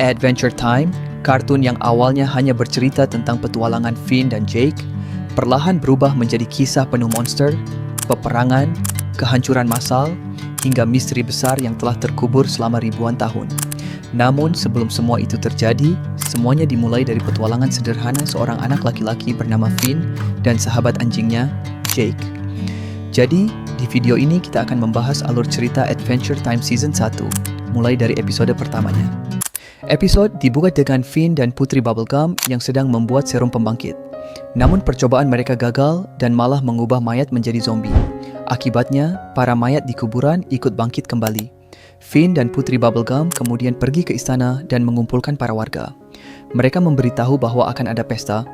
Adventure Time, kartun yang awalnya hanya bercerita tentang petualangan Finn dan Jake, perlahan berubah menjadi kisah penuh monster, peperangan, kehancuran massal, hingga misteri besar yang telah terkubur selama ribuan tahun. Namun sebelum semua itu terjadi, semuanya dimulai dari petualangan sederhana seorang anak laki-laki bernama Finn dan sahabat anjingnya, Jake. Jadi, di video ini kita akan membahas alur cerita Adventure Time Season 1, mulai dari episode pertamanya. Episode dibuka dengan Finn dan Putri Bubblegum yang sedang membuat serum pembangkit. Namun percobaan mereka gagal dan malah mengubah mayat menjadi zombie. Akibatnya, para mayat di kuburan ikut bangkit kembali. Finn dan Putri Bubblegum kemudian pergi ke istana dan mengumpulkan para warga. Mereka memberitahu bahwa akan ada pesta.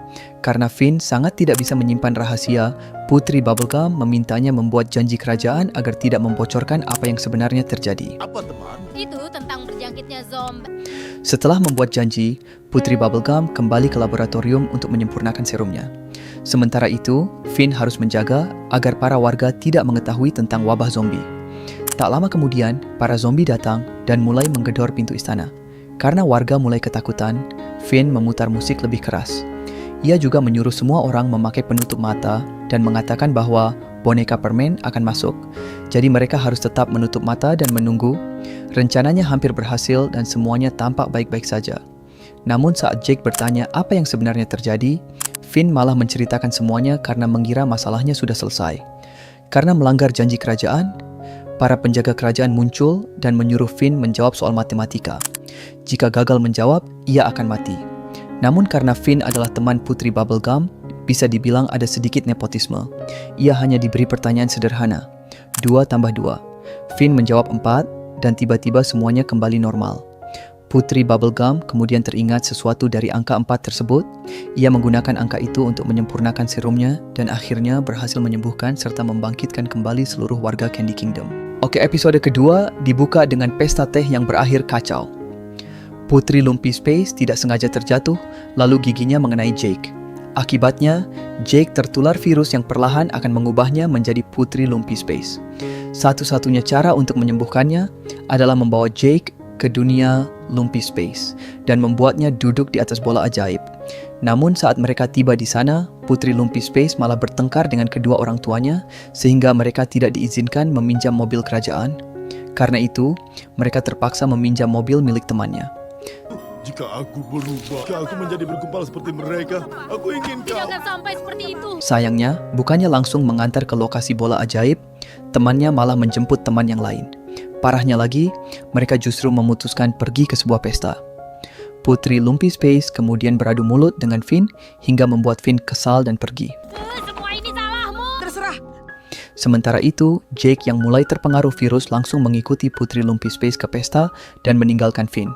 Karena Finn sangat tidak bisa menyimpan rahasia, Putri Bubblegum memintanya membuat janji kerajaan agar tidak membocorkan apa yang sebenarnya terjadi. Apa teman? Itu tentang berjangkitnya zombie. Setelah membuat janji, Putri Bubblegum kembali ke laboratorium untuk menyempurnakan serumnya. Sementara itu, Finn harus menjaga agar para warga tidak mengetahui tentang wabah zombie. Tak lama kemudian, para zombie datang dan mulai menggedor pintu istana. Karena warga mulai ketakutan, Finn memutar musik lebih keras. Ia juga menyuruh semua orang memakai penutup mata dan mengatakan bahwa boneka permen akan masuk. Jadi mereka harus tetap menutup mata dan menunggu. Rencananya hampir berhasil dan semuanya tampak baik-baik saja. Namun saat Jake bertanya apa yang sebenarnya terjadi, Finn malah menceritakan semuanya karena mengira masalahnya sudah selesai. Karena melanggar janji kerajaan, para penjaga kerajaan muncul dan menyuruh Finn menjawab soal matematika. Jika gagal menjawab, ia akan mati. Namun karena Finn adalah teman Putri Bubblegum, bisa dibilang ada sedikit nepotisme. Ia hanya diberi pertanyaan sederhana. 2 tambah 2. Finn menjawab 4 dan tiba-tiba semuanya kembali normal. Putri Bubblegum kemudian teringat sesuatu dari angka 4 tersebut. Ia menggunakan angka itu untuk menyempurnakan serumnya dan akhirnya berhasil menyembuhkan serta membangkitkan kembali seluruh warga Candy Kingdom. Oke, episode kedua dibuka dengan pesta teh yang berakhir kacau. Putri Lumpy Space tidak sengaja terjatuh, lalu giginya mengenai Jake. Akibatnya, Jake tertular virus yang perlahan akan mengubahnya menjadi Putri Lumpy Space. Satu-satunya cara untuk menyembuhkannya adalah membawa Jake ke dunia Lumpy Space dan membuatnya duduk di atas bola ajaib. Namun saat mereka tiba di sana, Putri Lumpy Space malah bertengkar dengan kedua orang tuanya sehingga mereka tidak diizinkan meminjam mobil kerajaan. Karena itu, mereka terpaksa meminjam mobil milik temannya. Jika aku berubah, jika aku menjadi bergumpal seperti mereka, aku ingin kau. Jangan sampai seperti itu. Sayangnya, bukannya langsung mengantar ke lokasi bola ajaib, temannya malah menjemput teman yang lain. Parahnya lagi, mereka justru memutuskan pergi ke sebuah pesta. Putri Lumpy Space kemudian beradu mulut dengan Finn hingga membuat Finn kesal dan pergi. Semua ini salahmu. Terserah. Sementara itu, Jake yang mulai terpengaruh virus langsung mengikuti Putri Lumpy Space ke pesta dan meninggalkan Finn.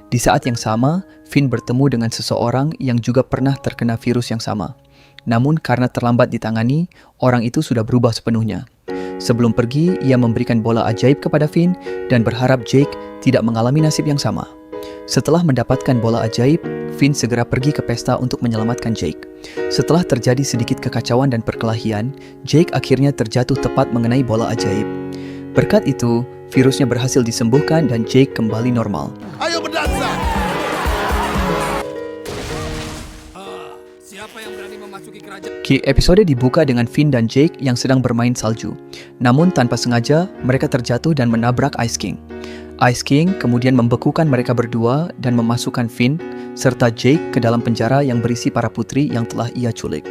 Di saat yang sama, Finn bertemu dengan seseorang yang juga pernah terkena virus yang sama. Namun karena terlambat ditangani, orang itu sudah berubah sepenuhnya. Sebelum pergi, ia memberikan bola ajaib kepada Finn dan berharap Jake tidak mengalami nasib yang sama. Setelah mendapatkan bola ajaib, Finn segera pergi ke pesta untuk menyelamatkan Jake. Setelah terjadi sedikit kekacauan dan perkelahian, Jake akhirnya terjatuh tepat mengenai bola ajaib. Berkat itu, virusnya berhasil disembuhkan dan Jake kembali normal. Ayo berdansa! Siapa yang berani memasuki kerajaan? Episode dibuka dengan Finn dan Jake yang sedang bermain salju. Namun tanpa sengaja, mereka terjatuh dan menabrak Ice King. Ice King kemudian membekukan mereka berdua dan memasukkan Finn serta Jake ke dalam penjara yang berisi para putri yang telah ia culik.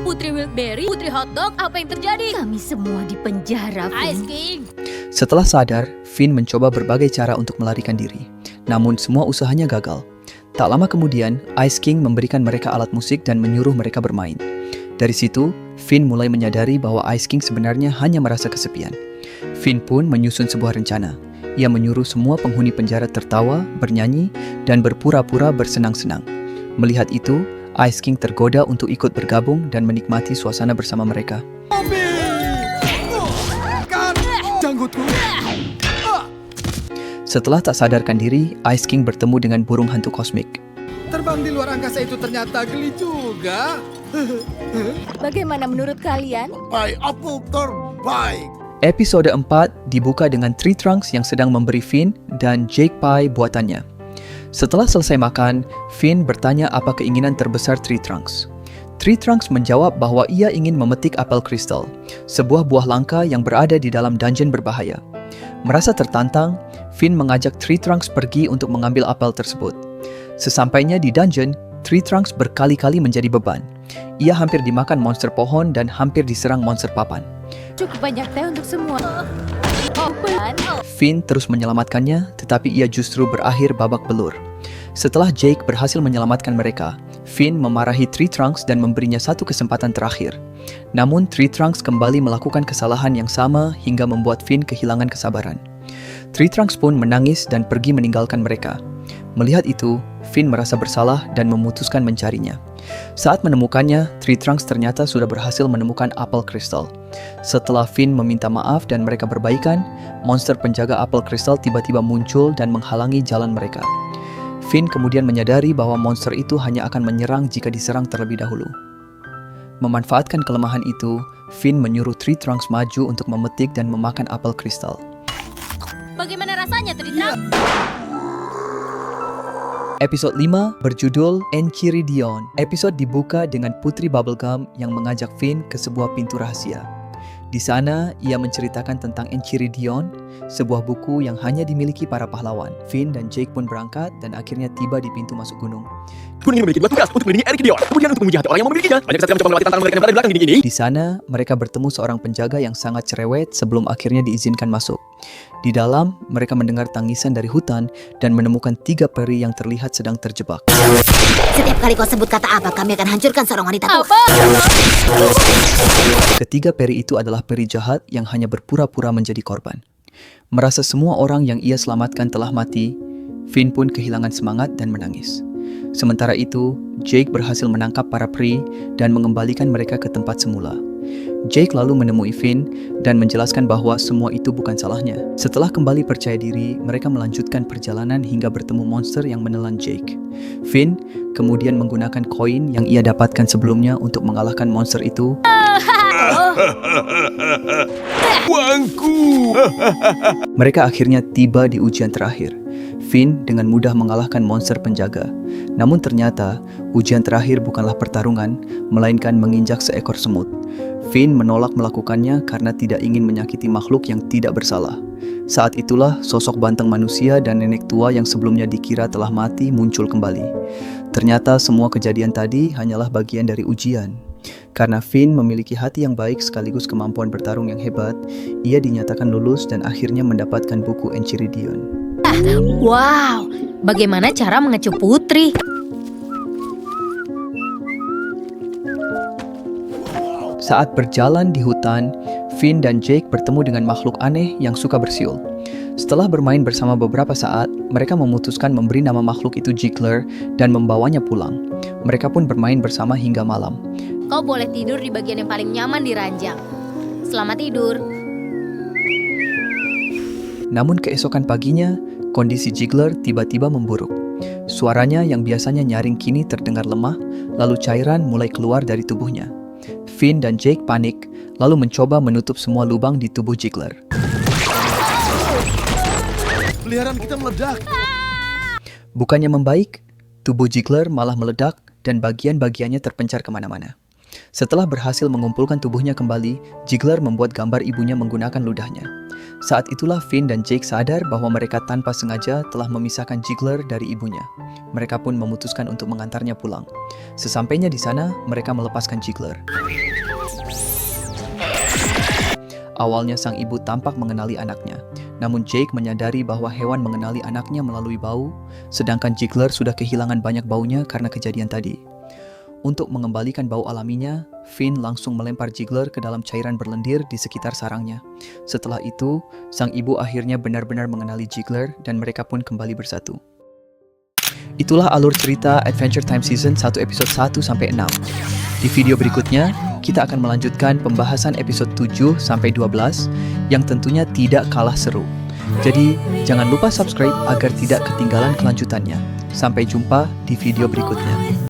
Putri Wilkberry, Putri Hotdog, apa yang terjadi? Kami semua di penjara, Ice King. Setelah sadar, Finn mencoba berbagai cara untuk melarikan diri. Namun semua usahanya gagal. Tak lama kemudian, Ice King memberikan mereka alat musik dan menyuruh mereka bermain. Dari situ, Finn mulai menyadari bahwa Ice King sebenarnya hanya merasa kesepian. Finn pun menyusun sebuah rencana. Ia menyuruh semua penghuni penjara tertawa, bernyanyi, dan berpura-pura bersenang-senang. Melihat itu, Ice King tergoda untuk ikut bergabung dan menikmati suasana bersama mereka. Janggutku. Setelah tak sadarkan diri, Ice King bertemu dengan burung hantu kosmik. Terbang di luar angkasa itu ternyata geli juga. Bagaimana menurut kalian? My apple terbaik. Episode 4 dibuka dengan Tree Trunks yang sedang memberi Finn dan Jake pie buatannya. Setelah selesai makan, Finn bertanya apa keinginan terbesar Tree Trunks. Tree Trunks menjawab bahwa ia ingin memetik apel kristal, sebuah buah langka yang berada di dalam dungeon berbahaya. Merasa tertantang, Finn mengajak Tree Trunks pergi untuk mengambil apel tersebut. Sesampainya di dungeon, Tree Trunks berkali-kali menjadi beban. Ia hampir dimakan monster pohon dan hampir diserang monster papan. Cukup banyak teh untuk semua. Finn terus menyelamatkannya, tetapi ia justru berakhir babak belur. Setelah Jake berhasil menyelamatkan mereka, Finn memarahi Tree Trunks dan memberinya satu kesempatan terakhir. Namun Tree Trunks kembali melakukan kesalahan yang sama hingga membuat Finn kehilangan kesabaran. Tree Trunks pun menangis dan pergi meninggalkan mereka. Melihat itu, Finn merasa bersalah dan memutuskan mencarinya. Saat menemukannya, Tree Trunks ternyata sudah berhasil menemukan apel kristal. Setelah Finn meminta maaf dan mereka berbaikan, monster penjaga apel kristal tiba-tiba muncul dan menghalangi jalan mereka. Finn kemudian menyadari bahwa monster itu hanya akan menyerang jika diserang terlebih dahulu. Memanfaatkan kelemahan itu, Finn menyuruh Tree Trunks maju untuk memetik dan memakan apel kristal. Bagaimana rasanya, Tree Trunks? Episode 5 berjudul Enchiridion. Episode dibuka dengan Putri Bubblegum yang mengajak Finn ke sebuah pintu rahasia. Di sana, ia menceritakan tentang Enchiridion, sebuah buku yang hanya dimiliki para pahlawan. Finn dan Jake pun berangkat dan akhirnya tiba di pintu masuk gunung. Aku ingin memiliki 2 tugas untuk melindungi Enchiridion, kemudian untuk menguji hati orang yang memilikinya. Banyak kesatria mencoba melewati tantangan mereka yang berada di belakang dinding ini. Di sana, mereka bertemu seorang penjaga yang sangat cerewet sebelum akhirnya diizinkan masuk. Di dalam, mereka mendengar tangisan dari hutan dan menemukan 3 peri yang terlihat sedang terjebak. Setiap kali kau sebut kata apa, kami akan hancurkan seorang wanita tua. Ketiga peri itu adalah peri jahat yang hanya berpura-pura menjadi korban. Merasa semua orang yang ia selamatkan telah mati, Finn pun kehilangan semangat dan menangis. Sementara itu, Jake berhasil menangkap para peri dan mengembalikan mereka ke tempat semula. Jake lalu menemui Finn dan menjelaskan bahwa semua itu bukan salahnya. Setelah kembali percaya diri, mereka melanjutkan perjalanan hingga bertemu monster yang menelan Jake. Finn kemudian menggunakan koin yang ia dapatkan sebelumnya untuk mengalahkan monster itu. Uangku! Mereka akhirnya tiba di ujian terakhir. Finn dengan mudah mengalahkan monster penjaga. Namun ternyata, ujian terakhir bukanlah pertarungan, melainkan menginjak seekor semut. Finn menolak melakukannya karena tidak ingin menyakiti makhluk yang tidak bersalah. Saat itulah sosok banteng manusia dan nenek tua yang sebelumnya dikira telah mati muncul kembali. Ternyata semua kejadian tadi hanyalah bagian dari ujian. Karena Finn memiliki hati yang baik sekaligus kemampuan bertarung yang hebat, ia dinyatakan lulus dan akhirnya mendapatkan buku Enchiridion. Wow, bagaimana cara mengecup putri? Saat berjalan di hutan, Finn dan Jake bertemu dengan makhluk aneh yang suka bersiul. Setelah bermain bersama beberapa saat, mereka memutuskan memberi nama makhluk itu Jiggler dan membawanya pulang. Mereka pun bermain bersama hingga malam. Kau boleh tidur di bagian yang paling nyaman di ranjang. Selamat tidur. Namun keesokan paginya, kondisi Jiggler tiba-tiba memburuk. Suaranya yang biasanya nyaring kini terdengar lemah, lalu cairan mulai keluar dari tubuhnya. Finn dan Jake panik, lalu mencoba menutup semua lubang di tubuh Jiggler. Peliharaan kita meledak. Bukannya membaik, tubuh Jiggler malah meledak dan bagian-bagiannya terpencar kemana-mana. Setelah berhasil mengumpulkan tubuhnya kembali, Jiggler membuat gambar ibunya menggunakan ludahnya. Saat itulah Finn dan Jake sadar bahwa mereka tanpa sengaja telah memisahkan Jiggler dari ibunya. Mereka pun memutuskan untuk mengantarnya pulang. Sesampainya di sana, mereka melepaskan Jiggler. Awalnya sang ibu tampak mengenali anaknya. Namun Jake menyadari bahwa hewan mengenali anaknya melalui bau, sedangkan Jiggler sudah kehilangan banyak baunya karena kejadian tadi. Untuk mengembalikan bau alaminya, Finn langsung melempar Jiggler ke dalam cairan berlendir di sekitar sarangnya. Setelah itu, sang ibu akhirnya benar-benar mengenali Jiggler dan mereka pun kembali bersatu. Itulah alur cerita Adventure Time Season 1 episode 1-6. Di video berikutnya, kita akan melanjutkan pembahasan episode 7-12 yang tentunya tidak kalah seru. Jadi, jangan lupa subscribe agar tidak ketinggalan kelanjutannya. Sampai jumpa di video berikutnya.